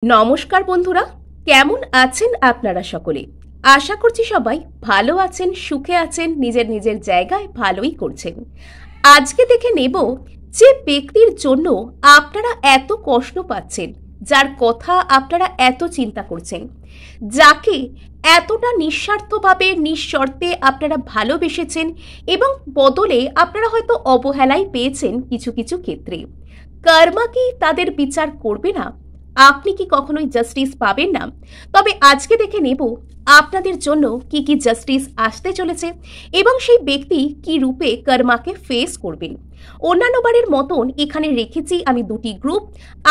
নমস্কার বন্ধুরা, কেমন আছেন আপনারা সকলে? আশা করছি সবাই ভালো আছেন, সুখে আছেন, নিজের নিজের জায়গায় ভালোই করছেন। আজকে দেখে নেব যে ব্যক্তির জন্য আপনারা এত কষ্ট পাচ্ছেন, যার কথা আপনারা এত চিন্তা করছেন, যাকে এতটা নিঃস্বার্থভাবে নিঃশর্তে আপনারা ভালোবেসেছেন এবং বদলে আপনারা হয়তো অবহেলাই পেয়েছেন কিছু কিছু ক্ষেত্রে। কর্মা কি তাদের বিচার করবে না? আপনি কি কখনোই জাস্টিস পাবেন না? তবে আজকে দেখে নেব আপনাদের জন্য কি কি জাস্টিস আসতে চলেছে এবং সেই ব্যক্তি কি রূপে কর্মাকে ফেস করবেন। অন্যান্য বারের মতন এখানে রেখেছি আমি দুটি গ্রুপ।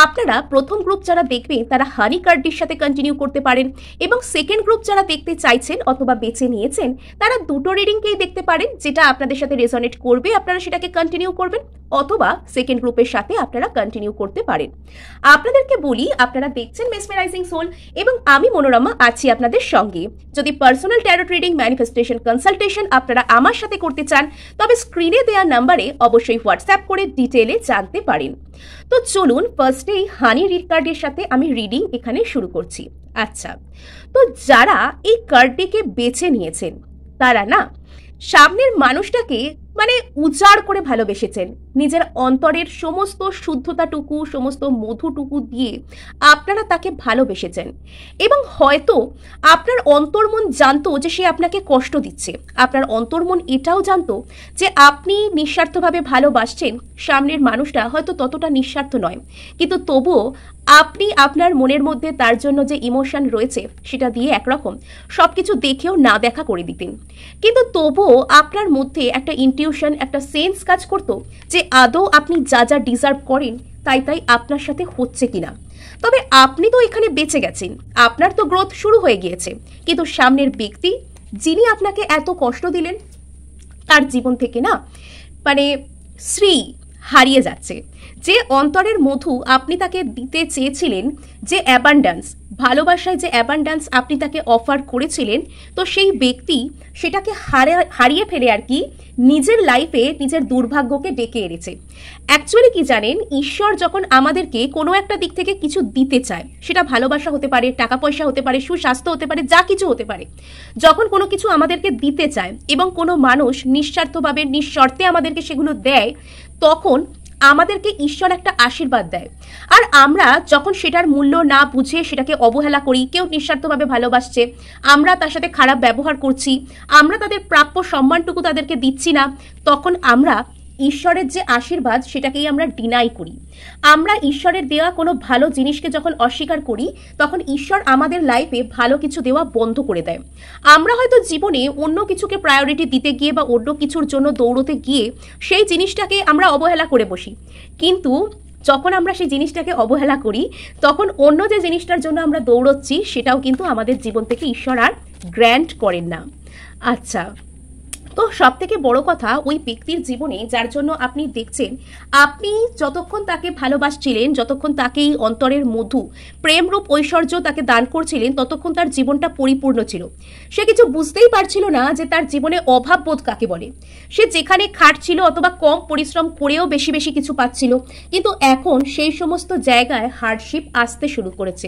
আপনারা প্রথম গ্রুপ যারা দেখবেন তারা হানি কার্ডটির সাথে কন্টিনিউ করতে পারেন এবং সেকেন্ড গ্রুপ যারা দেখতে চাইছেন অথবা বেছে নিয়েছেন তারা দুটো রিডিংকেই দেখতে পারেন, যেটা আপনাদের সাথে রেজনেট করবে আপনারা সেটাকে কন্টিনিউ করবেন, অথবা সেকেন্ড গ্রুপের সাথে আপনারা কন্টিনিউ করতে পারেন। আপনাদেরকে বলি, আপনারা দেখছেন মেসমেরাইজিং সোল এবং আমি মনোরমা আছি আপনাদের সঙ্গে। যদি personal tarot reading, manifestation, consultation আপনারা আমার সাথে করতে চান তবে স্ক্রিনে দেওয়া নাম্বারে অবশ্যই হোয়াটসঅ্যাপ করে ডিটেলে জানতে পারেন। তো চলুন ফার্স্টেই হানি রিড কার্ডের সাথে আমি রিডিং এখানে শুরু করছি। আচ্ছা, তো যারা এই কার্ডটিকে বেছে নিয়েছেন তারা না সামনের মানুষটাকে উজাড় করে ভালোবেসেছেন। নিজের অন্তরের সমস্ত শুদ্ধতাটুকু, সমস্ত মধুটুকু দিয়ে আপনারা তাকে ভালোবেসেছেন এবং হয়তো আপনার অন্তর্মন জানতো যে সে আপনাকে কষ্ট দিচ্ছে। আপনার অন্তর্মন এটাও জানতো যে আপনি নিঃস্বার্থভাবে ভালোবাসছেন, সামনের মানুষটা হয়তো ততটা নিঃস্বার্থ নয়, কিন্তু তবুও আপনি আপনার মনের মধ্যে তার জন্য যে ইমোশন রয়েছে সেটা দিয়ে একরকম সবকিছু দেখেও না দেখা করে দিতেন। কিন্তু তবুও আপনার মধ্যে একটা ইনটিউশন, একটা সেন্স কাজ করতো যে আদৌ আপনি যা যা ডিজার্ভ করেন তাই তাই আপনার সাথে হচ্ছে কিনা। তবে আপনি তো এখানে বেঁচে গেছেন, আপনার তো গ্রোথ শুরু হয়ে গিয়েছে, কিন্তু সামনের ব্যক্তি যিনি আপনাকে এত কষ্ট দিলেন তার জীবন থেকে না শ্রী হারিয়ে যাচ্ছে। যে অন্তরের মধু আপনি তাকে দিতে চেয়েছিলেন, যে অ্যাবান্ডান্স, ভালোবাসায় যে অ্যাবান্ডান্স আপনি তাকে অফার করেছিলেন, তো সেই ব্যক্তি সেটাকে হারিয়ে ফেলে আর কি নিজের লাইফে নিজের দুর্ভাগ্যকে ডেকে এনেছে। অ্যাকচুয়ালি কি জানেন, ঈশ্বর যখন আমাদেরকে কোনো একটা দিক থেকে কিছু দিতে চায়, সেটা ভালোবাসা হতে পারে, টাকা পয়সা হতে পারে, সুস্বাস্থ্য হতে পারে, যা কিছু হতে পারে, যখন কোনো কিছু আমাদেরকে দিতে চায় এবং কোনো মানুষ নিঃস্বার্থভাবে নিঃশর্তে আমাদেরকে সেগুলো দেয়, তখন আমাদেরকে ঈশ্বর একটা আশীর্বাদ দেয়। আর আমরা যখন সেটার মূল্য না বুঝে সেটাকে অবহেলা করি, কেউ নিঃস্বার্থভাবে ভালোবাসছে, আমরা তার সাথে খারাপ ব্যবহার করছি, আমরা তাদের প্রাপ্য সম্মানটুকু তাদেরকে দিচ্ছি না, তখন আমরা ঈশ্বরের যে আশীর্বাদ সেটাকেই আমরা ডিনাই করি। আমরা ঈশ্বরের দেওয়া কোনো ভালো জিনিসকে যখন অস্বীকার করি তখন ঈশ্বর আমাদের লাইফে ভালো কিছু দেওয়া বন্ধ করে দেয়। আমরা হয়তো জীবনে অন্য কিছুকে প্রায়োরিটি দিতে গিয়ে বা অন্য কিছুর জন্য দৌড়তে গিয়ে সেই জিনিসটাকে আমরা অবহেলা করে বসি, কিন্তু যখন আমরা সেই জিনিসটাকে অবহেলা করি তখন অন্য যে জিনিসটার জন্য আমরা দৌড়চ্ছি সেটাও কিন্তু আমাদের জীবন থেকে ঈশ্বর আর গ্র্যান্ট করেন না। আচ্ছা, তো সব থেকে বড় কথা, ওই ব্যক্তির জীবনে যার জন্য আপনি দেখছেন, আপনি যতক্ষণ তাকে ভালোবাসছিলেন, যতক্ষণ তাকে এই অন্তরের মধু, প্রেমরূপ ঐশ্বর্য তাকে দান করছিলেন, ততক্ষণ তার জীবনটা পরিপূর্ণ ছিল। সে কিছু বুঝতেই পারছিল না যে তার জীবনে অভাববোধ কাকে বলে। সে যেখানে খাটছিল অথবা কম পরিশ্রম করেও বেশি বেশি কিছু পাচ্ছিল, কিন্তু এখন সেই সমস্ত জায়গায় হার্ডশিপ আসতে শুরু করেছে।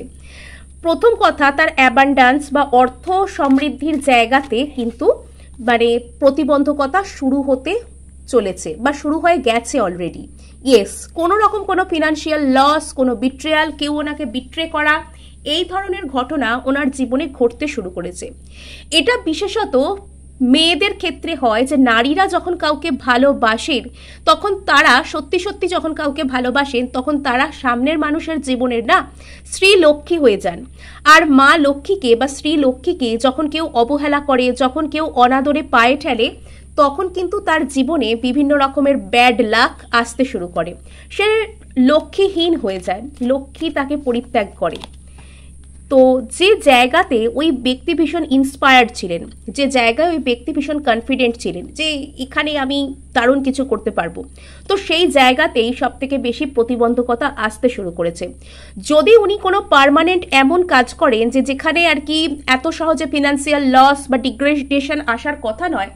প্রথম কথা, তার অ্যাবান্ডান্স বা অর্থ সমৃদ্ধির জায়গাতে কিন্তু প্রতিবন্ধকতা শুরু হতে চলেছে বা শুরু হয়ে গেছে অলরেডি। ইয়েস, কোনো রকম কোনো ফিনান্সিয়াল লস, কোনো বিট্রেয়াল, কেউ ওনাকে বিট্রে করা, এই ধরনের ঘটনা ওনার জীবনে ঘটতে শুরু করেছে। এটা বিশেষত মেয়েদের ক্ষেত্রে হয় যে নারীরা যখন কাউকে ভালোবাসেন তখন তারা সত্যি সত্যি যখন কাউকে ভালোবাসেন তখন তারা সামনের মানুষের জীবনের না শ্রী লক্ষ্মী হয়ে যান। আর মা লক্ষ্মীকে বা শ্রী লক্ষ্মীকে যখন কেউ অবহেলা করে, যখন কেউ অনাদরে পায়ে ঠেলে, তখন কিন্তু তার জীবনে বিভিন্ন রকমের ব্যাড লাক আসতে শুরু করে। সে লক্ষ্মীহীন হয়ে যায়, লক্ষ্মী তাকে পরিত্যাগ করে। তো যে জায়গাতে ওই ব্যক্তি ভীষণ ইন্সপায়ার্ড ছিলেন, যে জায়গায় ওই ব্যক্তি ভীষণ কনফিডেন্ট ছিলেন যে এখানে আমি দারুণ কিছু করতে পারবো, তো সেই জায়গাতেই সব থেকে বেশি প্রতিবন্ধকতা আসতে শুরু করেছে। যদি উনি কোনো পার্মানেন্ট এমন কাজ করেন যে যেখানে আর কি এত সহজে ফিনান্সিয়াল লস বা ডিগ্রেডেশন আসার কথা নয়,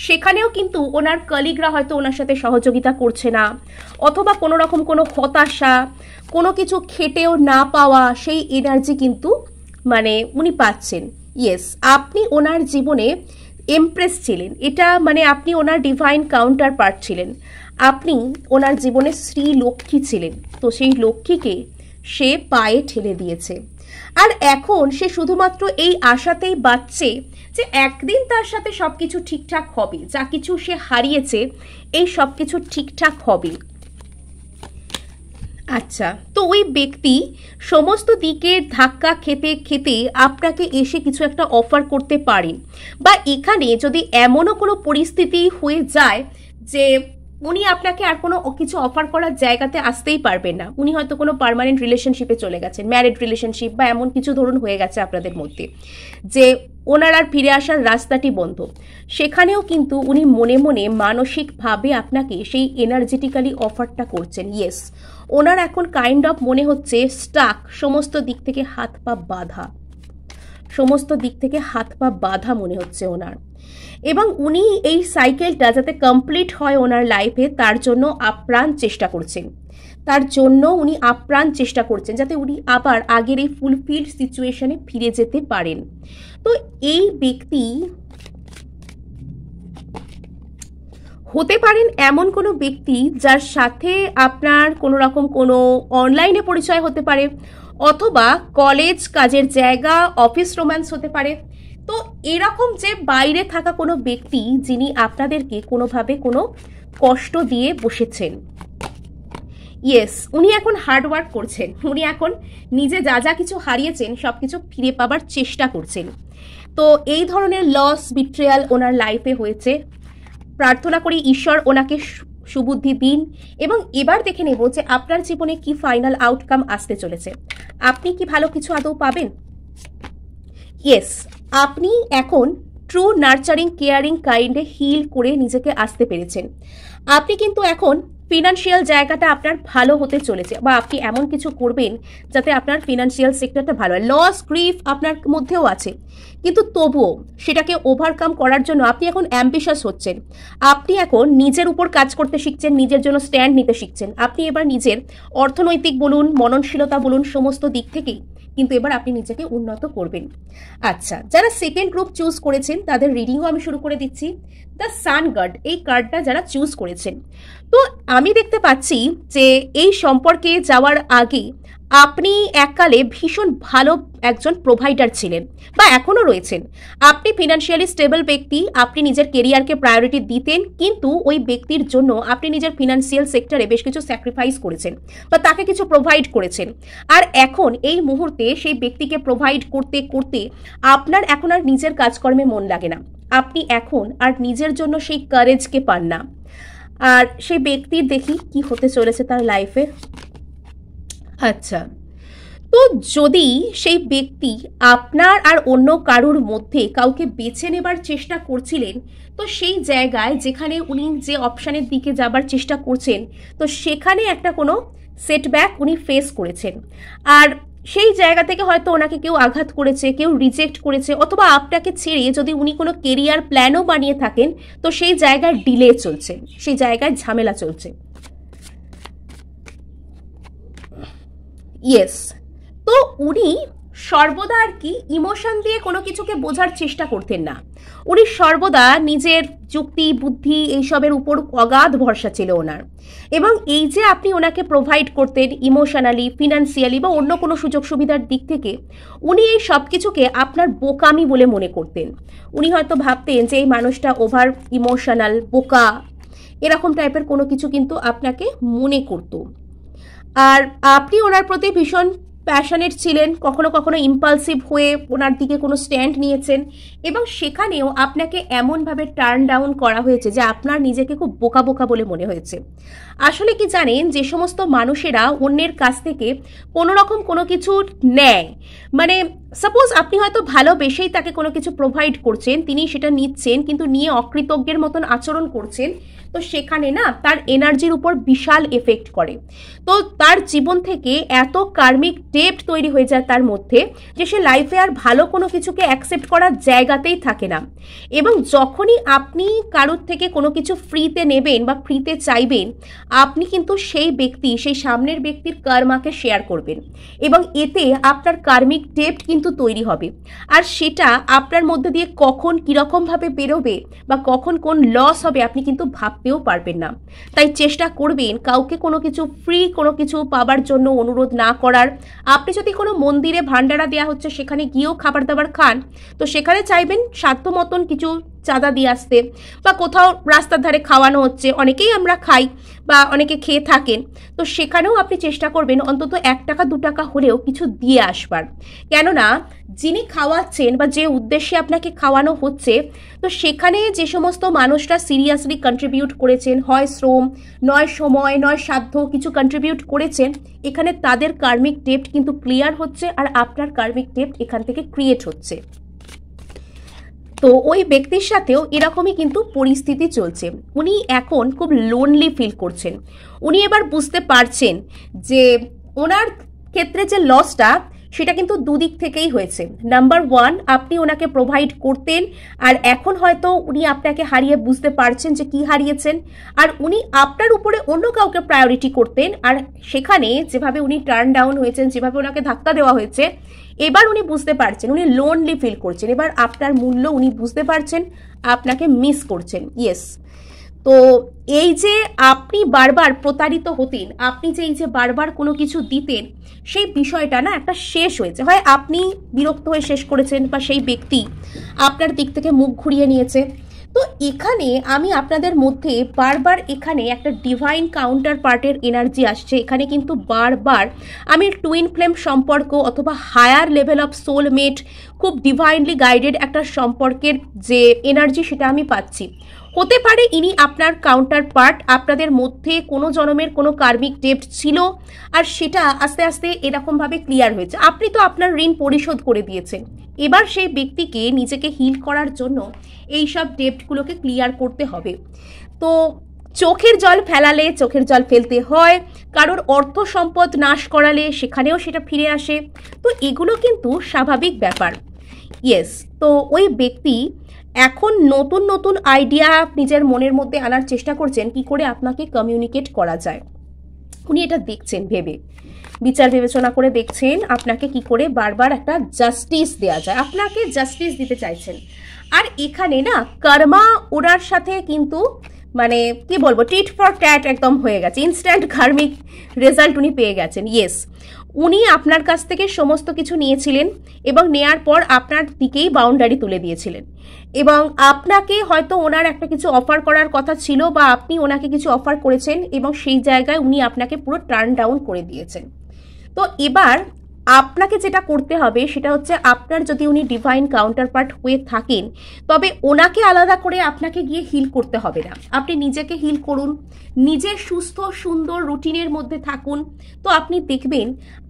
সেখানেও কিন্তু ওনার কলিগরা হয়তো ওনার সাথে সহযোগিতা করছে না, অথবা কোনো রকম কোনো হতাশা, কোনো কিছু খেটেও না পাওয়া সেই এনার্জি কিন্তু মানে উনি পাচ্ছেন। ইয়েস, আপনি ওনার জীবনে এমপ্রেস ছিলেন, এটা মানে আপনি ওনার ডিভাইন কাউন্টার পার্ট ছিলেন, আপনি ওনার জীবনে শ্রী লক্ষ্মী ছিলেন। তো সেই লক্ষ্মীকে সে পায়ে ঠেলে দিয়েছে, আর এখন সে শুধুমাত্র এই আশাতেই বাঁচছে যে একদিন তার সাথে সবকিছু ঠিকঠাক হবে, যা কিছু সে হারিয়েছে এই সবকিছু ঠিকঠাক হবে। আচ্ছা, তো ওই ব্যক্তি সমস্ত দিকে ধাক্কা খেতে খেতে আপনাকে এসে কিছু একটা অফার করতে পারে, বা এখানে যদি এমনও কোনো পরিস্থিতি হয়ে যায় যে উনি আপনাকে আর কোনো কিছু অফার করার জায়গাতে আসতেই পারবেন না, উনি হয়তো কোনো পার্মানেন্ট রিলেশনশিপে চলে গেছেন, ম্যারিড রিলেশনশিপ বা এমন কিছু ধরুন হয়ে গেছে আপনাদের মধ্যে যে ওনার আর ফিরে আসার রাস্তাটি বন্ধ, সেখানেও কিন্তু উনি মনে মনে মানসিকভাবে আপনাকে সেই এনার্জেটিক্যালি অফারটা করছেন। ইয়েস, ওনার এখন কাইন্ড অফ মনে হচ্ছে স্টাক, সমস্ত দিক থেকে হাত পা বাঁধা, সমস্ত দিক থেকে হাত পা বাঁধা মনে হচ্ছে ওনার, এবং উনি এই সাইকেলটা যাতে কমপ্লিট হয় ওনার লাইফে তার জন্য আপ্রাণ চেষ্টা করছেন, তার জন্য উনি আপ্রাণ চেষ্টা করছেন যাতে উনি আবার আগের এই ফুলফিলড সিচুয়েশনে ফিরে যেতে পারেন। তো এই ব্যক্তি হতে পারেন এমন কোনো ব্যক্তি যার সাথে আপনার কোনো রকম কোনো অনলাইনে পরিচয় হতে পারে, অথবা কলেজ, কাজের জায়গা, অফিস রোম্যান্স হতে পারে। তো এরকম যে বাইরে থাকা কোনো ব্যক্তি যিনি আপনাদেরকে কোনোভাবে কোনো কষ্ট দিয়ে বসেছেন, ইয়েস, উনি এখন হার্ডওয়ার্ক করছেন, উনি এখন নিজে যা যা কিছু হারিয়েছেন সব কিছু ফিরে পাবার চেষ্টা করছেন। তো এই ধরনের লস, বিট্রেয়াল ওনার লাইফে হয়েছে, প্রার্থনা করি ঈশ্বর ওনাকে সুবুদ্ধি দিন। এবং এবার দেখে নেব যে আপনার জীবনে কি ফাইনাল আউটকাম আসতে চলেছে, আপনি কি ভালো কিছু আদৌ পাবেন। ইয়েস, আপনি এখন ট্রু নার্চারিং, কেয়ারিং কাইন্ডে হিল করে নিজেকে আসতে পেরেছেন। আপনি কিন্তু এখন ফিনান্সিয়াল জায়গাটা আপনার ভালো হতে চলেছে, বা আপনি এমন কিছু করবেন যাতে আপনার ফিনান্সিয়াল সেক্টরটা ভালো হয়। লস, গ্রিফ আপনার মধ্যেও আছে, কিন্তু তবুও সেটাকে ওভারকাম করার জন্য আপনি এখন অ্যাম্বিশাস হচ্ছেন, আপনি এখন নিজের উপর কাজ করতে শিখছেন, নিজের জন্য স্ট্যান্ড নিতে শিখছেন। আপনি এবার নিজের অর্থনৈতিক বলুন, মননশীলতা বলুন, সমস্ত দিক থেকেই কিন্তু এবার আপনি নিজেকে উন্নত করবেন। আচ্ছা, যারা সেকেন্ড গ্রুপ চুজ করেছেন তাদের রিডিংও আমি শুরু করে দিচ্ছি। দ্য সান গড, এই কার্ডটা যারা চুজ করেছেন, তো আমি দেখতে পাচ্ছি যে এই সম্পর্কে যাওয়ার আগে আপনি এককালে ভীষণ ভালো একজন প্রোভাইডার ছিলেন, বা এখনও রয়েছেন। আপনি ফিনান্সিয়ালি স্টেবল ব্যক্তি, আপনি নিজের কেরিয়ারকে প্রায়োরিটি দিতেন, কিন্তু ওই ব্যক্তির জন্য আপনি নিজের ফিনান্সিয়াল সেক্টরে বেশ কিছু স্যাক্রিফাইস করেছেন, বা তাকে কিছু প্রোভাইড করেছেন। আর এখন এই মুহূর্তে সেই ব্যক্তিকে প্রোভাইড করতে করতে আপনার এখন আর নিজের কাজকর্মে মন লাগে না, আপনি এখন আর নিজের জন্য সেই কারেজকে পান না। আর সেই ব্যক্তির দেখি কি হতে চলেছে তার লাইফে। আচ্ছা, তো যদি সেই ব্যক্তি আপনার আর অন্য কারুর মধ্যে কাউকে বেছে নেবার চেষ্টা করছিলেন, তো সেই জায়গায় যেখানে উনি যে অপশানের দিকে যাবার চেষ্টা করছেন, তো সেখানে একটা কোনো সেটব্যাক উনি ফেস করেছেন। আর সেই জায়গা থেকে হয়তো ওনাকে কেউ আঘাত করেছে, কেউ রিজেক্ট করেছে, অথবা আপনাকে ছেড়ে যদি উনি কোনো কেরিয়ার প্ল্যানও বানিয়ে থাকেন, তো সেই জায়গায় ডিলে চলছে, সেই জায়গায় ঝামেলা চলছে। ইয়েস, তো উনি সর্বদা আর কি ইমোশন দিয়ে কোনো কিছুকে বোঝার চেষ্টা করতেন না, উনি সর্বদা নিজের যুক্তি, বুদ্ধি এইসবের উপর অগাধ ভরসা ছিল ওনার। এবং এই যে আপনি ওনাকে প্রোভাইড করতেন ইমোশনালি, ফিনান্সিয়ালি বা অন্য কোনো সুযোগ সুবিধার দিক থেকে, উনি এই সব কিছুকে আপনার বোকামি বলে মনে করতেন। উনি হয়তো ভাবতেন যে এই মানুষটা ওভার ইমোশনাল, বোকা, এরকম টাইপের কোনো কিছু কিন্তু আপনাকে মনে করতো। আর আপনি ওনার প্রতি ভীষণ প্যাশনেট ছিলেন, কখনো কখনো ইম্পালসিভ হয়ে ওনার দিকে কোনো স্ট্যান্ড নিয়েছেন, এবং সেখানেও আপনাকে এমনভাবে টার্ন ডাউন করা হয়েছে যে আপনার নিজেকে খুব বোকা বোকা বলে মনে হয়েছে। আসলে কি জানেন, যে সমস্ত মানুষেরা অন্যের কাছ থেকে কোনো রকম কোনো কিছু নেয়, মানে সাপোজ আপনি হয়তো ভালোবেসেই তাকে কোনো কিছু প্রোভাইড করছেন, তিনি সেটা নিচ্ছেন কিন্তু নিয়ে অকৃতজ্ঞের মতন আচরণ করছেন, তো সেখানে না তার এনার্জির উপর বিশাল এফেক্ট করে। তো তার জীবন থেকে এত কার্মিক ডেপ্ট তৈরি হয়ে যায় তার মধ্যে যে সে লাইফে আর ভালো কোনো কিছুকে অ্যাকসেপ্ট করার জায়গাতেই থাকে না। এবং যখনই আপনি কারোর থেকে কোনো কিছু ফ্রিতে নেবেন বা ফ্রিতে চাইবেন, আপনি কিন্তু সেই ব্যক্তি, সেই সামনের ব্যক্তির কর্মাকে শেয়ার করবেন এবং এতে আপনার কার্মিক ডেপ্ট কিন্তু তৈরি হবে। আর সেটা আপনার মধ্যে দিয়ে কখন কীরকমভাবে বেরোবে বা কখন কোন লস হবে আপনি কিন্তু ভাবতেও পারবেন না। তাই চেষ্টা করবেন কাউকে কোনো কিছু ফ্রি কোনো কিছু পাবার জন্য অনুরোধ না করার। আপনি যদি কোনো মন্দিরে ভান্ডারা দেওয়া হচ্ছে সেখানে গিয়েও খাবার দাবার খান, তো সেখানে চাইবেন সাধ্য মতন কিছু চাঁদা দিয়ে আসতে, বা কোথাও রাস্তার ধারে খাওয়ানো হচ্ছে, অনেকেই আমরা খাই বা অনেকে খেয়ে থাকেন, তো সেখানেও আপনি চেষ্টা করবেন অন্তত 1 টাকা 2 টাকা হলেও কিছু দিয়ে আসবার। কেননা যিনি খাওয়াচ্ছেন বা যে উদ্দেশ্যে আপনাকে খাওয়ানো হচ্ছে, তো সেখানে যে সমস্ত মানুষরা সিরিয়াসলি কন্ট্রিবিউট করেছেন, হয় শ্রম নয় সময় নয় সাধ্য কিছু কন্ট্রিবিউট করেছেন, এখানে তাদের কার্মিক ডেপ্ট কিন্তু ক্লিয়ার হচ্ছে আর আপনার কার্মিক ডেপ্ট এখান থেকে ক্রিয়েট হচ্ছে। তো ওই ব্যক্তির সাথেও এরকমই কিন্তু পরিস্থিতি চলছে। উনি এখন খুব লোনলি ফিল করছেন। উনি এবার বুঝতে পারছেন যে ওনার ক্ষেত্রে যে লসটা সেটা কিন্তু দুদিক থেকেই হয়েছে। নাম্বার 1, আপনি ওনাকে প্রোভাইড করতেন আর এখন হয়তো উনি আপনাকে হারিয়ে বুঝতে পারছেন যে কি হারিয়েছেন, আর উনি আপনার উপরে অন্য কাউকে প্রায়োরিটি করতেন, আর সেখানে যেভাবে উনি টার্ন ডাউন হয়েছেন, যেভাবে ওনাকে ধাক্কা দেওয়া হয়েছে, এবার উনি বুঝতে পারছেন, উনি লোনলি ফিল করছেন। এবার আপনার মূল্য উনি বুঝতে পারছেন, আপনাকে মিস করছেন। ইয়েস, তো এই যে আপনি বারবার প্রতারিত হতেন, আপনি যে এই যে বারবার কোনো কিছু দিতেন, সেই বিষয়টা না একটা শেষ হয়েছে। হয় আপনি বিরক্ত হয়ে শেষ করেছেন বা সেই ব্যক্তি আপনার দিক থেকে মুখ ঘুরিয়ে নিয়েছে। তো এখানে আমি আপনাদের মধ্যে বারবার এখানে একটা ডিভাইন কাউন্টার পার্টের এনার্জি আসছে। এখানে কিন্তু বারবার আমি টুইন ফ্লেম সম্পর্ক অথবা হায়ার লেভেল অফ সোলমেট, খুব ডিভাইনলি গাইডেড একটা সম্পর্কের যে এনার্জি সেটা আমি পাচ্ছি। হতে পারে ইনি আপনার কাউন্টার পার্ট, আপনাদের মধ্যে কোনো জন্মের কোনো কার্মিক ডেপ্ট ছিল আর সেটা আস্তে আস্তে এরকমভাবে ক্লিয়ার হয়েছে। আপনি তো আপনার ঋণ পরিশোধ করে দিয়েছেন, এবার সেই ব্যক্তিকে নিজেকে হিল করার জন্য এই সব ডেপ্টগুলোকে ক্লিয়ার করতে হবে। তো চোখের জল ফেলালে চোখের জল ফেলতে হয়, কারোর অর্থ সম্পদ নাশ করালে সেখানেও সেটা ফিরে আসে। তো এগুলো কিন্তু স্বাভাবিক ব্যাপার। ইয়েস, তো ওই ব্যক্তি এখন নতুন নতুন আইডিয়া নিজের মনের মধ্যে আনার চেষ্টা করছেন কি করে আপনাকে কমিউনিকেট করা যায়। উনি এটা দেখছেন, ভেবে বিচার বিবেচনা করে দেখছেন আপনাকে কি করে বারবার একটা জাস্টিস দেয়া যায়, আপনাকে জাস্টিস দিতে চাইছেন। আর এখানে না কর্মা ওনার সাথে কিন্তু মানে কি বলবো, টিট ফর ট্যাট একদম হয়ে গেছে, ইনস্ট্যান্ট কার্মিক রেজাল্ট উনি পেয়ে গেছেন। ইয়েস, উনি আপনার কাছ থেকে সমস্ত কিছু নিয়েছিলেন এবং নেয়ার পর আপনার দিকেই বাউন্ডারি তুলে দিয়েছিলেন, এবং আপনাকে হয়তো ওনার একটা কিছু অফার করার কথা ছিল বা আপনি ওনাকে কিছু অফার করেছেন এবং সেই জায়গায় উনি আপনাকে পুরো টার্ন ডাউন করে দিয়েছেন। তো এবার আপনাকে যেটা করতে হবে সেটা হচ্ছে, আপনার যদি উনি ডিভাইন কাউন্টার পার্ট হয়ে থাকেন তবে ওনাকে আলাদা করে আপনাকে গিয়ে হিল করতে হবে না, আপনি নিজেকে হিল করুন, নিজের সুস্থ সুন্দর রুটিনের মধ্যে থাকুন। তো আপনি দেখবেন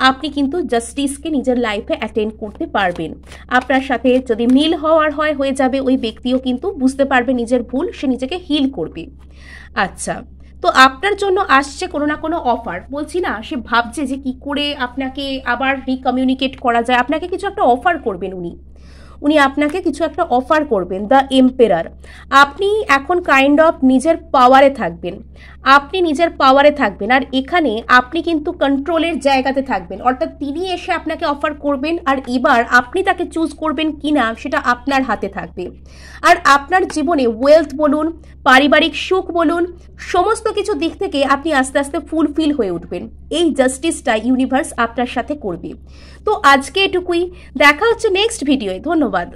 আপনি কিন্তু জাস্টিসকে নিজের লাইফে অ্যাটেন্ড করতে পারবেন। আপনার সাথে যদি মিল হওয়ার হয় হয়ে যাবে, ওই ব্যক্তিও কিন্তু বুঝতে পারবে নিজের ভুল, সে নিজেকে হিল করবে। আচ্ছা, তো আপনার জন্য আসছে কোনো না কোনো অফার, বলছি না, সে ভাবছে যে কি করে আপনাকে আবার রিকমিউনিকেট করা যায়। আপনাকে কিছু একটা অফার করবেন উনি আপনাকে কিছু একটা অফার করবেন, দ্য এম্পেরার। আপনি এখন কাইন্ড অফ নিজের পাওয়ারে থাকবেন, আপনি নিজের পাওয়ারে থাকবেন, আর এখানে আপনি কিন্তু কন্ট্রোলের জায়গাতে থাকবেন। অর্থাৎ তিনি এসে আপনাকে অফার করবেন আর এবার আপনি তাকে চুজ করবেন কিনা সেটা আপনার হাতে থাকবে। আর আপনার জীবনে ওয়েলথ বলুন, পারিবারিক সুখ বলুন, সমস্ত কিছু দিক থেকে আপনি আস্তে আস্তে ফুলফিল হয়ে উঠবেন। এই জাস্টিসটা ইউনিভার্স আপনার সাথে করবে। তো আজকে এটুকুই, দেখা হচ্ছে নেক্সট ভিডিওয়ে। ধন্যবাদ।